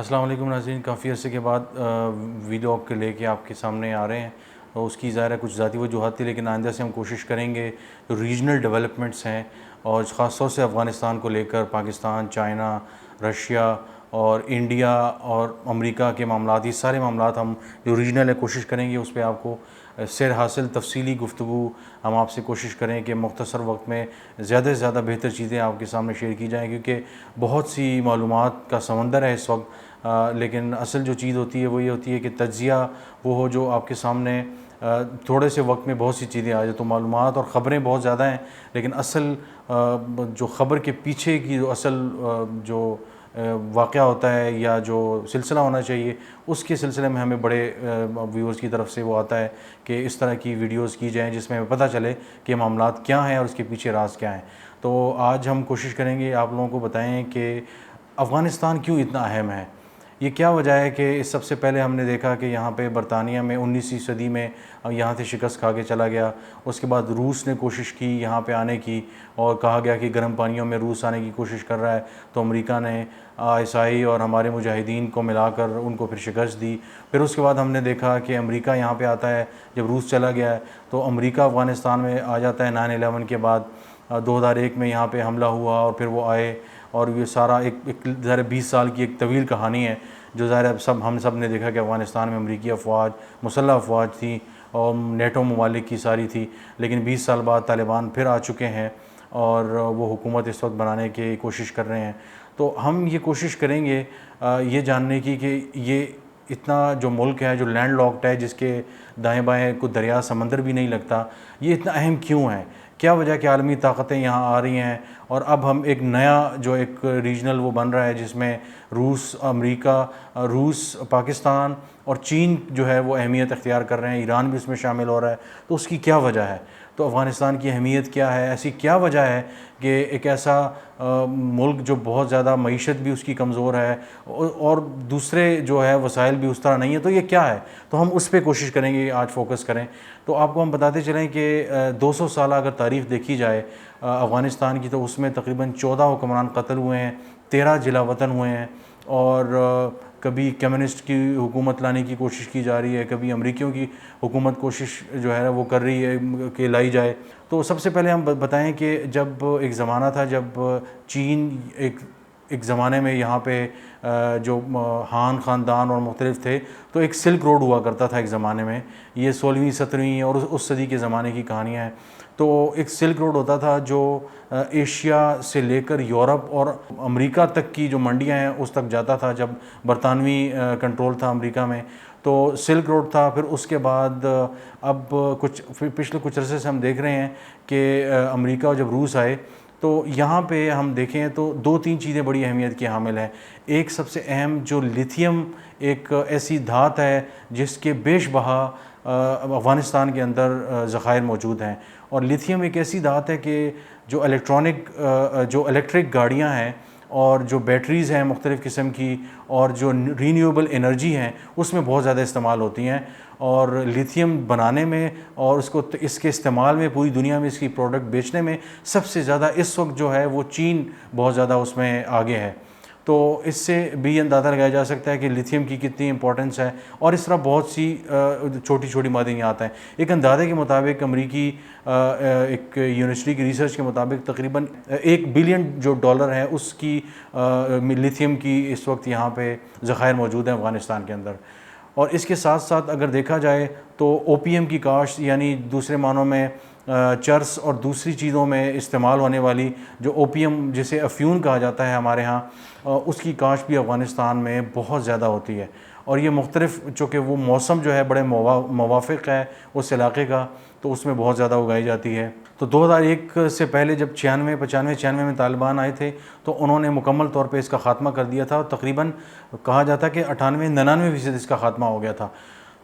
السلام علیکم ناظرین، کافی عرصے کے بعد ویڈیو کے لے کے آپ کے سامنے آ رہے ہیں. اور اس کی ظاہر ہے کچھ ذاتی وجوہات تھی، لیکن آئندہ سے ہم کوشش کریں گے جو ریجنل ڈیولپمنٹس ہیں اور خاص طور سے افغانستان کو لے کر پاکستان، چائنا، رشیا اور انڈیا اور امریکہ کے معاملات، یہ سارے معاملات ہم جو ریجنل ہے کوشش کریں گے اس پہ آپ کو سیر حاصل تفصیلی گفتگو ہم آپ سے کوشش کریں کہ مختصر وقت میں زیادہ سے زیادہ بہتر چیزیں آپ کے سامنے شیئر کی جائیں، کیونکہ بہت سی معلومات کا سمندر ہے اس وقت. لیکن اصل جو چیز ہوتی ہے وہ یہ ہوتی ہے کہ تجزیہ وہ ہو جو آپ کے سامنے تھوڑے سے وقت میں بہت سی چیزیں آ جائیں. تو معلومات اور خبریں بہت زیادہ ہیں، لیکن اصل جو خبر کے پیچھے کی جو اصل جو واقعہ ہوتا ہے یا جو سلسلہ ہونا چاہیے، اس کے سلسلے میں ہمیں بڑے ویورز کی طرف سے وہ آتا ہے کہ اس طرح کی ویڈیوز کی جائیں جس میں ہمیں پتہ چلے کہ معاملات کیا ہیں اور اس کے پیچھے راز کیا ہیں. تو آج ہم کوشش کریں گے آپ لوگوں کو بتائیں کہ افغانستان کیوں اتنا اہم ہے. یہ کیا وجہ ہے کہ اس سب سے پہلے ہم نے دیکھا کہ یہاں پہ برطانیہ میں 19ویں صدی میں یہاں سے شکست کھا کے چلا گیا. اس کے بعد روس نے کوشش کی یہاں پہ آنے کی، اور کہا گیا کہ گرم پانیوں میں روس آنے کی کوشش کر رہا ہے، تو امریکہ نے عیسائی اور ہمارے مجاہدین کو ملا کر ان کو پھر شکست دی. پھر اس کے بعد ہم نے دیکھا کہ امریکہ یہاں پہ آتا ہے. جب روس چلا گیا ہے تو امریکہ افغانستان میں آ جاتا ہے 9/11 کے بعد. 2001 میں یہاں پہ حملہ ہوا اور پھر وہ آئے، اور یہ سارا ایک ظاہر 20 سال کی ایک طویل کہانی ہے جو ظاہر ہم سب نے دیکھا کہ افغانستان میں امریکی افواج، مسلح افواج تھیں اور نیٹو ممالک کی ساری تھی. لیکن 20 سال بعد طالبان پھر آ چکے ہیں اور وہ حکومت اس وقت بنانے کی کوشش کر رہے ہیں. تو ہم یہ کوشش کریں گے یہ جاننے کی کہ یہ اتنا جو ملک ہے جو لینڈ لاکڈ ہے، جس کے دائیں بائیں کوئی دریا سمندر بھی نہیں لگتا، یہ اتنا اہم کیوں ہے؟ کیا وجہ کہ عالمی طاقتیں یہاں آ رہی ہیں اور اب ہم ایک نیا جو ایک ریجنل وہ بن رہا ہے جس میں روس، امریکہ، روس، پاکستان اور چین جو ہے وہ اہمیت اختیار کر رہے ہیں، ایران بھی اس میں شامل ہو رہا ہے. تو اس کی کیا وجہ ہے؟ تو افغانستان کی اہمیت کیا ہے؟ ایسی کیا وجہ ہے کہ ایک ایسا ملک جو بہت زیادہ معیشت بھی اس کی کمزور ہے اور دوسرے جو ہے وسائل بھی اس طرح نہیں ہے، تو یہ کیا ہے؟ تو ہم اس پہ کوشش کریں گے آج فوکس کریں. تو آپ کو ہم بتاتے چلیں کہ 200 سالہ اگر تاریخ دیکھی جائے افغانستان کی، تو اس میں تقریباً 14 حکمران قتل ہوئے ہیں، 13 جلا وطن ہوئے ہیں، اور کبھی کمیونسٹ کی حکومت لانے کی کوشش کی جا رہی ہے، کبھی امریکیوں کی حکومت کوشش جو ہے وہ کر رہی ہے کہ لائی جائے. تو سب سے پہلے ہم بتائیں کہ جب ایک زمانہ تھا جب چین ایک زمانے میں یہاں پہ جو ہان خاندان اور مختلف تھے، تو ایک سلک روڈ ہوا کرتا تھا ایک زمانے میں. یہ 16ویں 17ویں اور اس صدی کے زمانے کی کہانیاں ہیں. تو ایک سلک روڈ ہوتا تھا جو ایشیا سے لے کر یورپ اور امریکہ تک کی جو منڈیاں ہیں اس تک جاتا تھا جب برطانوی کنٹرول تھا امریکہ میں. تو سلک روڈ تھا. پھر اس کے بعد اب پچھلے کچھ عرصے سے ہم دیکھ رہے ہیں کہ امریکہ جب روس آئے تو یہاں پہ ہم دیکھیں تو 2-3 چیزیں بڑی اہمیت کی حامل ہیں. ایک سب سے اہم جو لیتھیم ایک ایسی دھات ہے جس کے بیش بہا افغانستان کے اندر ذخائر موجود ہیں. اور لیتھیم ایک ایسی دھات ہے کہ جو الیکٹرک گاڑیاں ہیں اور جو بیٹریز ہیں مختلف قسم کی اور جو رینیویبل انرجی ہیں اس میں بہت زیادہ استعمال ہوتی ہیں. اور لیتھیم بنانے میں اور اس کے استعمال میں پوری دنیا میں اس کی پروڈکٹ بیچنے میں سب سے زیادہ اس وقت جو ہے وہ چین بہت زیادہ اس میں آگے ہے. تو اس سے بھی اندازہ لگایا جا سکتا ہے کہ لیتھیم کی کتنی امپورٹنس ہے. اور اس طرح بہت سی چھوٹی چھوٹی معدنیات ہیں. ایک اندازے کے مطابق امریکی ایک یونیورسٹی کی ریسرچ کے مطابق تقریباً $1 بلین جو ڈالر ہے اس کی لیتھیم کی اس وقت یہاں پہ ذخائر موجود ہیں افغانستان کے اندر. اور اس کے ساتھ ساتھ اگر دیکھا جائے تو اوپیم کی کاشت، یعنی دوسرے معنوں میں چرس اور دوسری چیزوں میں استعمال ہونے والی جو اوپیم جسے افیون کہا جاتا ہے ہمارے ہاں، اس کی کاشت بھی افغانستان میں بہت زیادہ ہوتی ہے. اور یہ مختلف چونکہ وہ موسم جو ہے بڑے موافق ہے اس علاقے کا، تو اس میں بہت زیادہ اگائی جاتی ہے. تو 2001 سے پہلے جب 96 میں طالبان آئے تھے تو انہوں نے مکمل طور پہ اس کا خاتمہ کر دیا تھا. تقریباً کہا جاتا ہے کہ 98-99% اس کا خاتمہ ہو گیا تھا.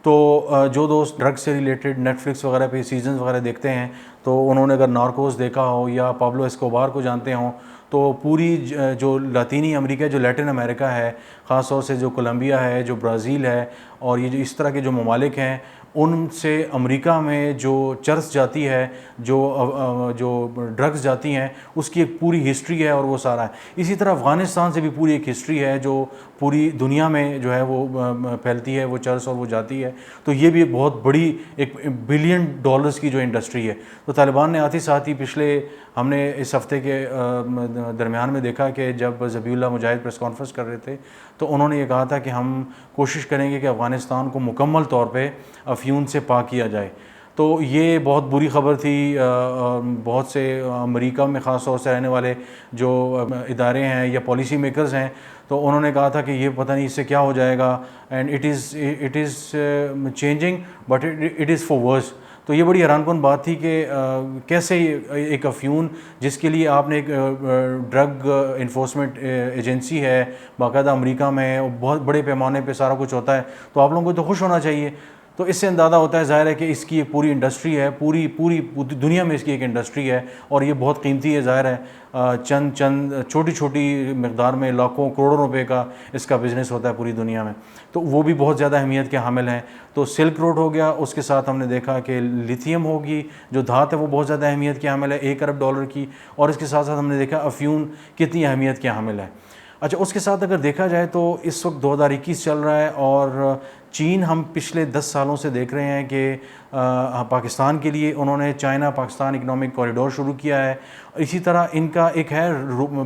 تو جو دوست ڈرگ سے ریلیٹڈ نیٹ فلکس وغیرہ پہ سیزنز وغیرہ دیکھتے ہیں تو انہوں نے اگر نارکوز دیکھا ہو یا پابلو اسکوبار کو جانتے ہوں، تو پوری جو لاطینی امریکہ جو لیٹن امریکہ ہے، خاص طور سے جو کولمبیا ہے، جو برازیل ہے، اور یہ جو اس طرح کے جو ممالک ہیں، ان سے امریکہ میں جو چرس جاتی ہے، جو ڈرگز جاتی ہیں، اس کی ایک پوری ہسٹری ہے اور وہ سارا ہے۔ اسی طرح افغانستان سے بھی پوری ایک ہسٹری ہے جو پوری دنیا میں جو ہے وہ پھیلتی ہے، وہ چرس اور وہ جاتی ہے۔ تو یہ بھی ایک بہت بڑی ایک $1 بلین کی جو انڈسٹری ہے۔ تو طالبان نے آتے ساتھ ہی پچھلے ہم نے اس ہفتے کے درمیان میں دیکھا کہ جب ذبیح اللہ مجاہد پریس کانفرنس کر رہے تھے تو انہوں نے یہ کہا تھا کہ ہم کوشش کریں گے کہ افغانستان کو مکمل طور پہ افیون سے پاک کیا جائے۔ تو یہ بہت بری خبر تھی۔ بہت سے امریکہ میں خاص طور سے رہنے والے جو ادارے ہیں یا پالیسی میکرز ہیں، تو انہوں نے کہا تھا کہ یہ پتہ نہیں اس سے کیا ہو جائے گا، and it is changing but it is for worse. تو یہ بڑی حیران کن بات تھی کہ کیسے ایک افیون جس کے لیے آپ نے ایک ڈرگ انفورسمنٹ ایجنسی ہے باقاعدہ امریکہ میں، بہت بڑے پیمانے پہ سارا کچھ ہوتا ہے، تو آپ لوگوں کو تو خوش ہونا چاہیے۔ تو اس سے اندازہ ہوتا ہے ظاہر ہے کہ اس کی ایک پوری انڈسٹری ہے، پوری دنیا میں اس کی ایک انڈسٹری ہے، اور یہ بہت قیمتی ہے۔ ظاہر ہے چند چھوٹی مقدار میں لاکھوں کروڑوں روپے کا اس کا بزنس ہوتا ہے پوری دنیا میں، تو وہ بھی بہت زیادہ اہمیت کے حامل ہیں۔ تو سلک روڈ ہو گیا، اس کے ساتھ ہم نے دیکھا کہ لیتھیم ہوگی جو دھات ہے وہ بہت زیادہ اہمیت کے حامل ہے، $1 ارب کی، اور اس کے ساتھ ساتھ ہم نے دیکھا افیون کتنی اہمیت کے حامل ہے۔ اچھا، اس کے ساتھ اگر دیکھا جائے تو اس وقت 2021 چل رہا ہے، اور چین ہم پچھلے 10 سالوں سے دیکھ رہے ہیں کہ پاکستان کے لیے انہوں نے چائنا پاکستان اکنامک کوریڈور شروع کیا ہے۔ اسی طرح ان کا ایک ہے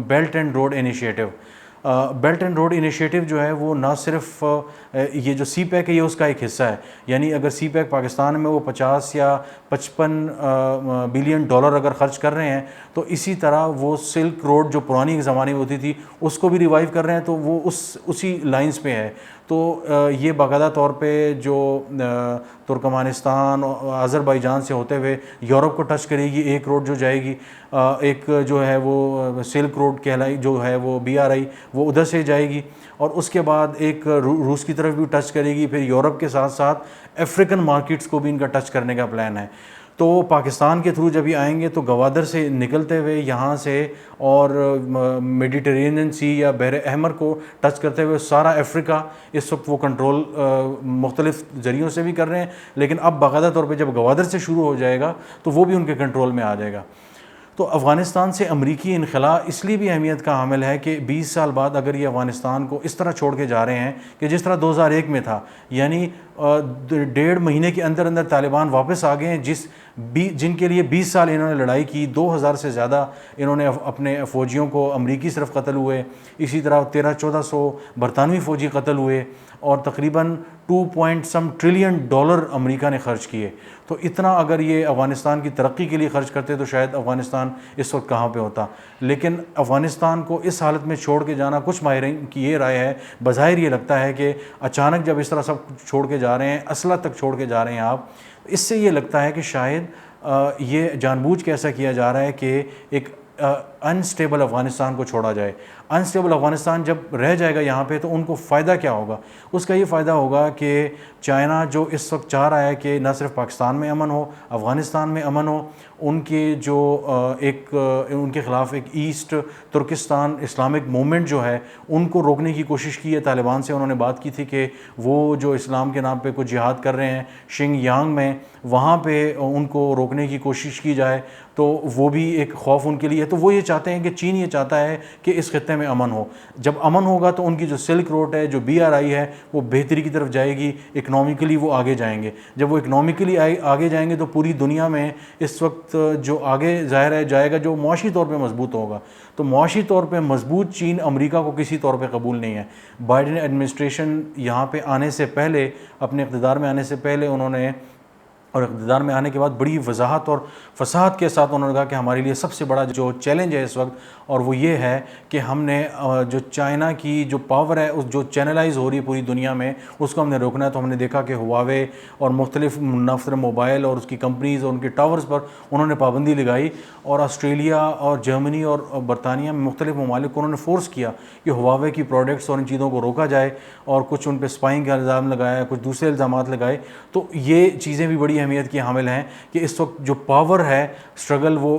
belt and road initiative. Belt and road initiative جو ہے وہ نہ صرف یہ جو سی پیک ہے یہ اس کا ایک حصہ ہے، یعنی اگر سی پیک پاکستان میں وہ 50 یا 55 بلین ڈالر اگر خرچ کر رہے ہیں، تو اسی طرح وہ سلک روڈ جو پرانی زمانے میں ہوتی تھی اس کو بھی ریوائیو کر رہے ہیں، تو وہ اسی لائنز پہ ہے۔ تو یہ باقاعدہ طور پہ جو ترکمانستان آذربائیجان سے ہوتے ہوئے یورپ کو ٹچ کرے گی، ایک روڈ جو جائے گی، ایک جو ہے وہ سلک روڈ کہلائی جو ہے وہ BRI وہ ادھر سے جائے گی، اور اس کے بعد ایک روس کی طرف بھی ٹچ کرے گی، پھر یورپ کے ساتھ ساتھ افریقن مارکیٹس کو بھی ان کا ٹچ کرنے کا پلان ہے۔ تو پاکستان کے تھرو جب یہ آئیں گے تو گوادر سے نکلتے ہوئے یہاں سے اور میڈیٹرینین سی یا بحر احمر کو ٹچ کرتے ہوئے سارا افریقہ اس وقت وہ کنٹرول مختلف ذریعوں سے بھی کر رہے ہیں، لیکن اب باقاعدہ طور پہ جب گوادر سے شروع ہو جائے گا تو وہ بھی ان کے کنٹرول میں آ جائے گا۔ تو افغانستان سے امریکی انخلاء اس لیے بھی اہمیت کا حامل ہے کہ 20 سال بعد اگر یہ افغانستان کو اس طرح چھوڑ کے جا رہے ہیں کہ جس طرح 2001 میں تھا، یعنی 1.5 مہینے کے اندر اندر طالبان واپس آ گئے ہیں، جن کے لیے 20 سال انہوں نے لڑائی کی، 2000 سے زیادہ انہوں نے اپنے فوجیوں کو امریکی صرف قتل ہوئے، اسی طرح 1300-1400 برطانوی فوجی قتل ہوئے، اور تقریباً $2 ٹریلین امریکہ نے خرچ کیے۔ تو اتنا اگر یہ افغانستان کی ترقی کے لیے خرچ کرتے تو شاید افغانستان اس وقت کہاں پہ ہوتا۔ لیکن افغانستان کو اس حالت میں چھوڑ کے جانا، کچھ ماہرین کی یہ رائے ہے، بظاہر یہ لگتا ہے کہ اچانک جب اس طرح سب چھوڑ کے جا رہے ہیں، اسلحہ تک چھوڑ کے جا رہے ہیں آپ، اس سے یہ لگتا ہے کہ شاید یہ جان بوجھ کے ایسا کیا جا رہا ہے کہ ایک انسٹیبل افغانستان کو چھوڑا جائے۔ انسٹیبل افغانستان جب رہ جائے گا یہاں پہ تو ان کو فائدہ کیا ہوگا؟ اس کا یہ فائدہ ہوگا کہ چائنا جو اس وقت چاہ رہا ہے کہ نہ صرف پاکستان میں امن ہو، افغانستان میں امن ہو، ان کے جو ان کے خلاف ایک ایسٹ ترکستان اسلامک موومنٹ جو ہے ان کو روکنے کی کوشش کی ہے۔ طالبان سے انہوں نے بات کی تھی کہ وہ جو اسلام کے نام پہ کچھ جہاد کر رہے ہیں شنگ یانگ میں، وہاں پہ ان کو روکنے کی کوشش کی جائے، تو وہ بھی ایک خوف ان کے لیے ہے۔ تو وہ یہ چاہتے ہیں کہ چین یہ چاہتا ہے کہ اس خطے میں امن ہو۔ جب امن ہوگا تو ان کی جو سلک روڈ ہے، جو BRI ہے، وہ بہتری کی طرف جائے گی، اکنامکلی وہ آگے جائیں گے۔ جب وہ اکنامکلی آگے جائیں گے تو پوری دنیا میں اس وقت جو آگے ظاہر ہے جائے گا جو معاشی طور پہ مضبوط ہوگا۔ تو معاشی طور پہ مضبوط چین امریکہ کو کسی طور پہ قبول نہیں ہے۔ بائیڈن ایڈمنسٹریشن یہاں پہ آنے سے پہلے، اپنے اقتدار میں آنے سے پہلے، انہوں نے اور اقتدار میں آنے کے بعد بڑی وضاحت اور فصاحت کے ساتھ انہوں نے کہا کہ ہمارے لیے سب سے بڑا جو چیلنج ہے اس وقت، اور وہ یہ ہے کہ ہم نے جو چائنا کی جو پاور ہے اس جو چینلائز ہو رہی ہے پوری دنیا میں، اس کو ہم نے روکنا ہے۔ تو ہم نے دیکھا کہ ہواوے اور مختلف منفرد موبائل اور اس کی کمپنیز اور ان کے ٹاورز پر انہوں نے پابندی لگائی، اور آسٹریلیا اور جرمنی اور برطانیہ میں مختلف ممالک کو انہوں نے فورس کیا کہ ہواوے کی پروڈکٹس اور ان چیزوں کو روکا جائے، اور کچھ ان پہ اسپائنگ کا الزام لگایا، کچھ دوسرے الزامات لگائے۔ تو یہ چیزیں بھی بڑی اہمیت کی حامل ہیں کہ اس وقت جو پاور ہے اسٹرگل وہ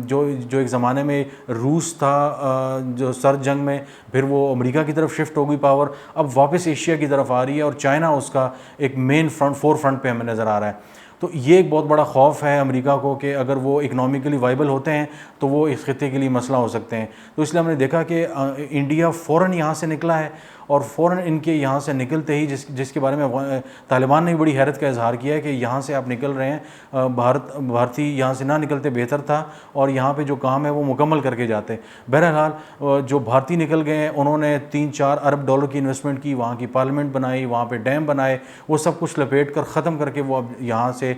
جو ایک زمانے میں روس تھا جو سر جنگ میں، پھر وہ امریکہ کی طرف شفٹ ہو گئی پاور، اب واپس ایشیا کی طرف آ رہی ہے اور چائنا اس کا ایک مین فور فرنٹ پہ ہمیں نظر آ رہا ہے. تو یہ ایک بہت بڑا خوف ہے امریکہ کو کہ اگر وہ اکنامکلی وائبل ہوتے ہیں تو وہ اس خطے کے لیے مسئلہ ہو سکتے ہیں. تو اس لیے ہم نے دیکھا کہ انڈیا فوراً یہاں سے نکلا ہے، اور فوراً ان کے یہاں سے نکلتے ہی جس کے بارے میں طالبان نے بڑی حیرت کا اظہار کیا ہے کہ یہاں سے آپ نکل رہے ہیں، بھارتی یہاں سے نہ نکلتے بہتر تھا، اور یہاں پہ جو کام ہے وہ مکمل کر کے جاتے. بہرحال جو بھارتی نکل گئے ہیں انہوں نے $3-4 ارب کی انویسٹمنٹ کی، وہاں کی پارلیمنٹ بنائی، وہاں پہ ڈیم بنائے، وہ سب کچھ لپیٹ کر ختم کر کے وہ اب یہاں سے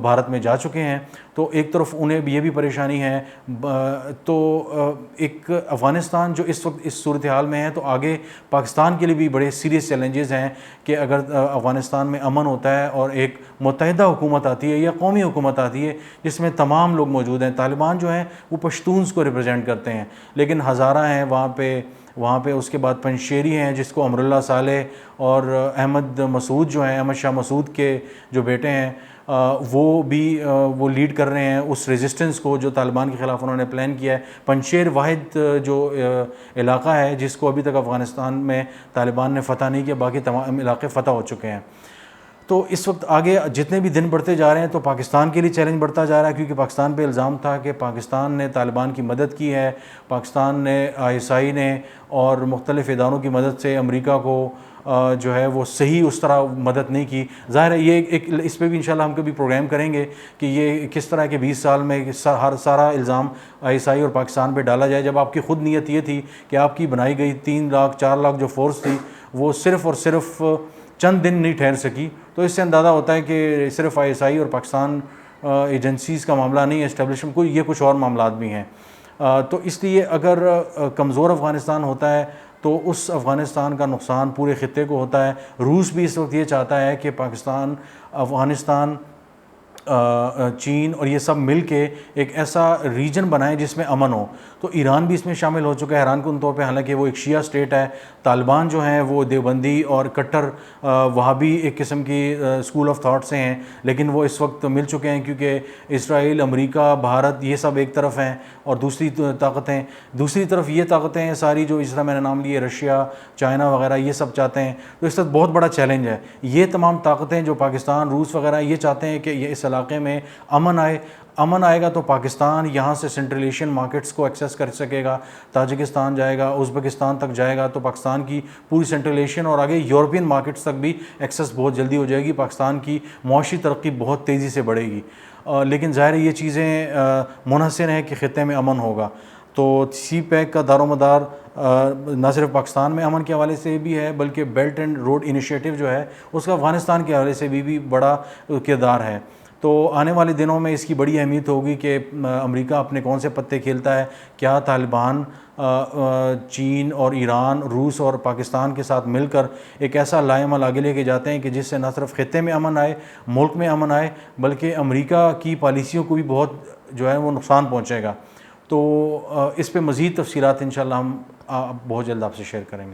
بھارت میں جا چکے ہیں. تو ایک طرف انہیں یہ بھی پریشانی ہے. تو ایک افغانستان جو اس وقت اس صورتحال میں ہے، تو آگے پاکستان کے لیے بھی بڑے سیریس چیلنجز ہیں کہ اگر افغانستان میں امن ہوتا ہے اور ایک متحدہ حکومت آتی ہے یا قومی حکومت آتی ہے جس میں تمام لوگ موجود ہیں. طالبان جو ہیں وہ پشتونز کو ریپرزینٹ کرتے ہیں، لیکن ہزارہ ہیں وہاں پہ اس کے بعد پنشیری ہیں جس کو امراللہ صالح اور احمد مسعود جو ہیں، احمد شاہ مسعود کے جو بیٹے ہیں، وہ لیڈ کر رہے ہیں اس ریزسٹنس کو جو طالبان کے خلاف انہوں نے پلان کیا ہے. پنشیر واحد جو علاقہ ہے جس کو ابھی تک افغانستان میں طالبان نے فتح نہیں کیا، باقی تمام علاقے فتح ہو چکے ہیں. تو اس وقت آگے جتنے بھی دن بڑھتے جا رہے ہیں تو پاکستان کے لیے چیلنج بڑھتا جا رہا ہے، کیونکہ پاکستان پہ الزام تھا کہ پاکستان نے طالبان کی مدد کی ہے، پاکستان نے ISI نے اور مختلف اداروں کی مدد سے امریکہ کو جو ہے وہ صحیح اس طرح مدد نہیں کی. ظاہر ہے یہ ایک اس پہ بھی انشاءاللہ ہم کبھی پروگرام کریں گے کہ یہ کس طرح کے 20 سال میں سارا الزام ISI اور پاکستان پہ ڈالا جائے، جب آپ کی خود نیت یہ تھی کہ آپ کی بنائی گئی 3 لاکھ 4 لاکھ جو فورس تھی وہ صرف اور صرف چند دن نہیں ٹھہر سکی. تو اس سے اندازہ ہوتا ہے کہ صرف ISI اور پاکستان ایجنسیز کا معاملہ نہیں ہے، اسٹیبلشمنٹ کو یہ کچھ اور معاملات بھی ہیں. تو اس لیے اگر کمزور افغانستان ہوتا ہے تو اس افغانستان کا نقصان پورے خطے کو ہوتا ہے. روس بھی اس وقت یہ چاہتا ہے کہ پاکستان، افغانستان، چین اور یہ سب مل کے ایک ایسا ریجن بنائیں جس میں امن ہو. تو ایران بھی اس میں شامل ہو چکا ہے حیران کن طور پہ، حالانکہ وہ ایک شیعہ اسٹیٹ ہے. طالبان جو ہیں وہ دیوبندی اور کٹر وہابی ایک قسم کی اسکول آف تھاٹ سے ہیں، لیکن وہ اس وقت مل چکے ہیں کیونکہ اسرائیل، امریکہ، بھارت یہ سب ایک طرف ہیں، اور دوسری طرف یہ طاقتیں ہیں ساری جو اس طرح میں نے نام لیے، رشیا، چائنا وغیرہ یہ سب چاہتے ہیں. تو اس وقت بہت بڑا چیلنج ہے. یہ تمام طاقتیں جو پاکستان، روس وغیرہ یہ چاہتے ہیں کہ یہ اس علاقے میں امن آئے گا تو پاکستان یہاں سے سنٹرل ایشین مارکیٹس کو ایکسیس کر سکے گا، تاجکستان جائے گا، ازبکستان تک جائے گا، تو پاکستان کی پوری سنٹرل ایشین اور آگے یورپین مارکیٹس تک بھی ایکسیس بہت جلدی ہو جائے گی. پاکستان کی معاشی ترقی بہت تیزی سے بڑھے گی. لیکن ظاہر ہے یہ چیزیں منحصر ہیں کہ خطے میں امن ہوگا. تو سی پیک کا دار و مدار نہ صرف پاکستان میں امن کے حوالے سے بھی ہے، بلکہ بیلٹ اینڈ روڈ انیشیٹو جو ہے اس کا افغانستان کے حوالے سے بھی بڑا کردار ہے. تو آنے والے دنوں میں اس کی بڑی اہمیت ہوگی کہ امریکہ اپنے کون سے پتے کھیلتا ہے. کیا طالبان چین اور ایران، روس اور پاکستان کے ساتھ مل کر ایک ایسا لائے عمل آگے لے کے جاتے ہیں کہ جس سے نہ صرف خطے میں امن آئے، ملک میں امن آئے، بلکہ امریکہ کی پالیسیوں کو بھی بہت جو ہے وہ نقصان پہنچے گا. تو اس پہ مزید تفصیلات انشاءاللہ ہم بہت جلد آپ سے شیئر کریں گے.